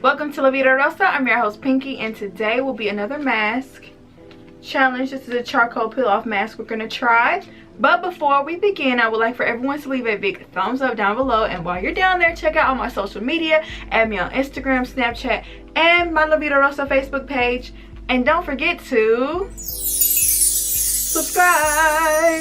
Welcome to La Vida Rosa. I'm your host Pinky, and today will be another mask challenge. This is a charcoal peel off mask we're gonna try. But before we begin, I would like for everyone to leave a big thumbs up down below, and while you're down there, check out all my social media. Add me on Instagram, Snapchat, and my La Vida Rosa Facebook page, and don't forget to subscribe.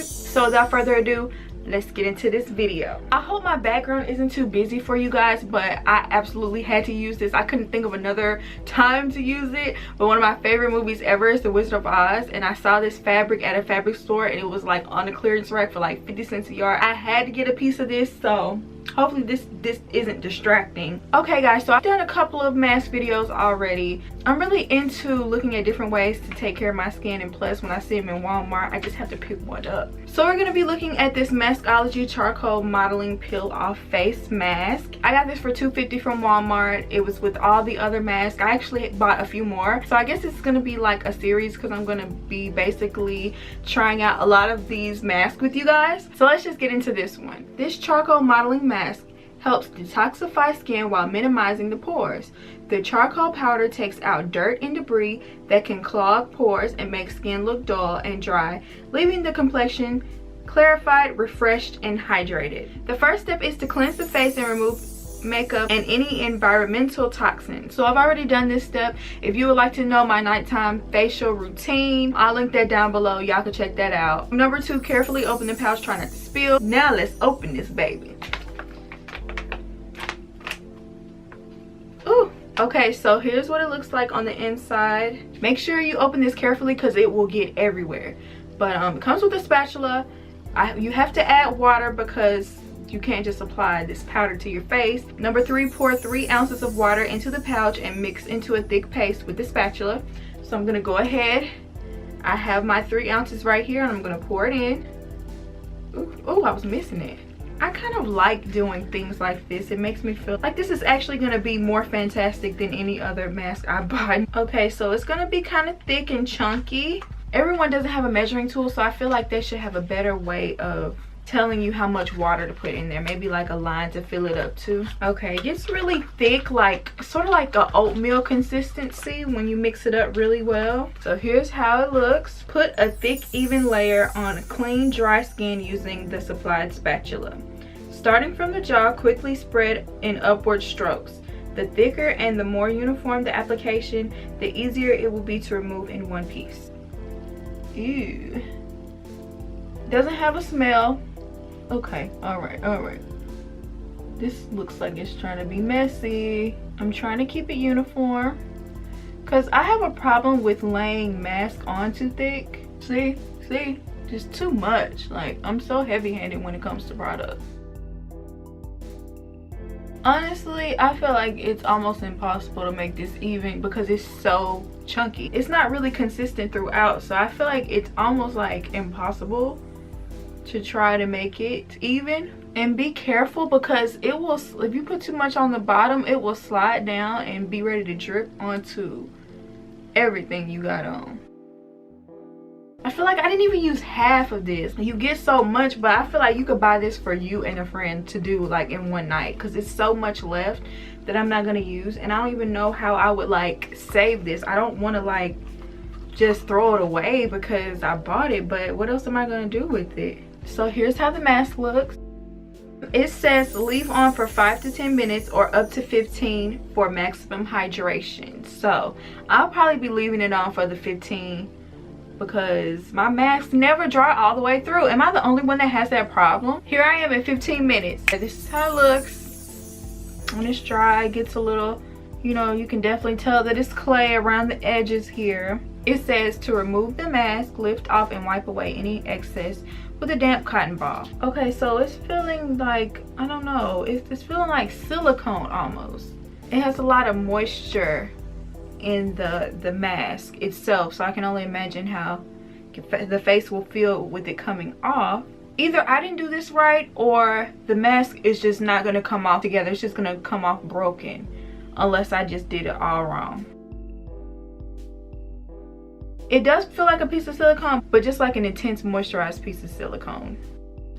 So without further ado, let's get into this video. I hope my background isn't too busy for you guys, but I absolutely had to use this. I couldn't think of another time to use it, but one of my favorite movies ever is The Wizard of Oz, and I saw this fabric at a fabric store, and it was like on the clearance rack for like 50 cents a yard. I had to get a piece of this, so hopefully this isn't distracting. Okay guys, so I've done a couple of mask videos already. I'm really into looking at different ways to take care of my skin, and plus when I see them in Walmart, I just have to pick one up. So we're gonna be looking at this Masqueology charcoal modeling peel off face mask. I got this for $2.50 from Walmart. It was with all the other masks. I actually bought a few more, so I guess it's gonna be like a series because I'm gonna be basically trying out a lot of these masks with you guys. So let's just get into this one. This charcoal modeling mask helps detoxify skin while minimizing the pores. The charcoal powder takes out dirt and debris that can clog pores and make skin look dull and dry, leaving the complexion clarified, refreshed, and hydrated. The first step is to cleanse the face and remove makeup and any environmental toxins. So I've already done this step. If you would like to know my nighttime facial routine, I'll link that down below. Y'all can check that out. Number 2, carefully open the pouch, try not to spill. Now let's open this baby. Ooh. Okay, so here's what it looks like on the inside. Make sure you open this carefully because it will get everywhere. But it comes with a spatula. You have to add water because you can't just apply this powder to your face. Number 3, pour 3 ounces of water into the pouch and mix into a thick paste with the spatula. So I'm gonna go ahead. I have my 3 ounces right here, and I'm gonna pour it in. Ooh, I was missing it. I kind of like doing things like this. It makes me feel like this is actually going to be more fantastic than any other mask I bought. Okay, so it's going to be kind of thick and chunky. Everyone doesn't have a measuring tool, so I feel like they should have a better way of telling you how much water to put in there. Maybe like a line to fill it up to. Okay, it gets really thick, like sort of like a oatmeal consistency when you mix it up really well. So here's how it looks. Put a thick, even layer on clean, dry skin using the supplied spatula. Starting from the jaw, quickly spread in upward strokes. The thicker and the more uniform the application, the easier it will be to remove in one piece. Ew. Doesn't have a smell. Okay, alright. This looks like it's trying to be messy. I'm trying to keep it uniform because I have a problem with laying mask on too thick. See, just too much. Like, I'm so heavy-handed when it comes to products. Honestly, I feel like it's almost impossible to make this even because it's so chunky. It's not really consistent throughout, so I feel like it's almost like impossible to try to make it even. And be careful because it will, if you put too much on the bottom, it will slide down and be ready to drip onto everything you got on. I feel like I didn't even use half of this. You get so much, but I feel like you could buy this for you and a friend to do like in one night because it's so much left that I'm not gonna use, and I don't even know how I would like save this. I don't want to like just throw it away because I bought it, but what else am I gonna do with it? So here's how the mask looks. It says leave on for 5 to 10 minutes or up to 15 for maximum hydration. So I'll probably be leaving it on for the 15 because my masks never dry all the way through. Am I the only one that has that problem? Here I am at 15 minutes. This is how it looks. When it's dry, it gets a little, you know, you can definitely tell that it's clay around the edges here. It says to remove the mask, lift off and wipe away any excess with a damp cotton ball. Okay, so it's feeling like, I don't know, it's feeling like silicone almost. It has a lot of moisture in the mask itself, so I can only imagine how the face will feel with it coming off. Either I didn't do this right, or the mask is just not going to come off together. It's just going to come off broken unless I just did it all wrong. It does feel like a piece of silicone, but just like an intense moisturized piece of silicone.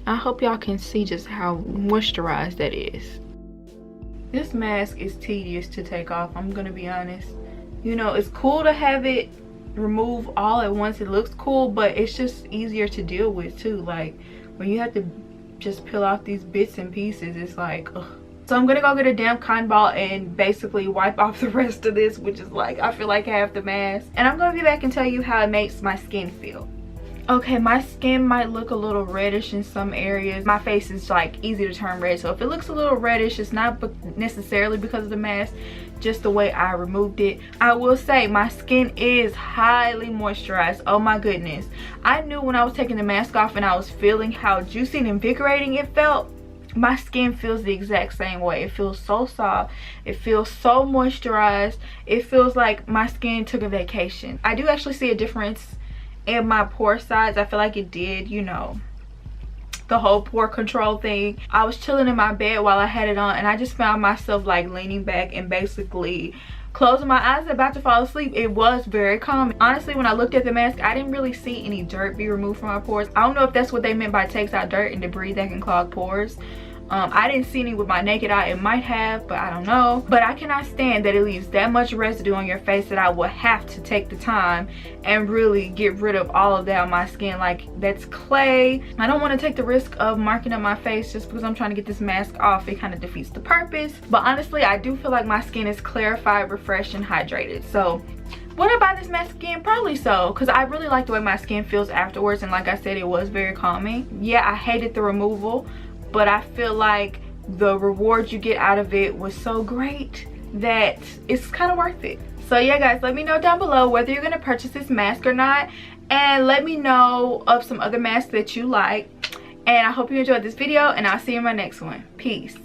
I hope y'all can see just how moisturized that is. This mask is tedious to take off, I'm gonna be honest. You know, it's cool to have it remove all at once, it looks cool, but it's just easier to deal with too. Like when you have to just peel off these bits and pieces, it's like ugh. So I'm gonna go get a damp cotton ball and basically wipe off the rest of this, which is like I feel like half the mask, and I'm gonna be back and tell you how it makes my skin feel. Okay, my skin might look a little reddish in some areas. My face is like easy to turn red, so if it looks a little reddish, it's not necessarily because of the mask, just the way I removed it. I will say my skin is highly moisturized. Oh my goodness, I knew when I was taking the mask off and I was feeling how juicy and invigorating it felt. My skin feels the exact same way. It feels so soft, it feels so moisturized, it feels like my skin took a vacation. I do actually see a difference in my pore size. I feel like it did, you know, the whole pore control thing. I was chilling in my bed while I had it on, and I just found myself like leaning back and basically closing my eyes and about to fall asleep. It was very calming. Honestly, when I looked at the mask, I didn't really see any dirt be removed from my pores. I don't know if that's what they meant by takes out dirt and debris that can clog pores. I didn't see any with my naked eye. It might have, but I don't know. But I cannot stand that it leaves that much residue on your face that I will have to take the time and really get rid of all of that on my skin. Like, that's clay. I don't want to take the risk of marking up my face just because I'm trying to get this mask off. It kind of defeats the purpose. But honestly, I do feel like my skin is clarified, refreshed, and hydrated. So would I buy this mask again? Probably so, because I really like the way my skin feels afterwards, and like I said, it was very calming. Yeah, I hated the removal, but I feel like the reward you get out of it was so great that it's kind of worth it. So yeah guys, let me know down below whether you're going to purchase this mask or not, and let me know of some other masks that you like. And I hope you enjoyed this video, and I'll see you in my next one. Peace.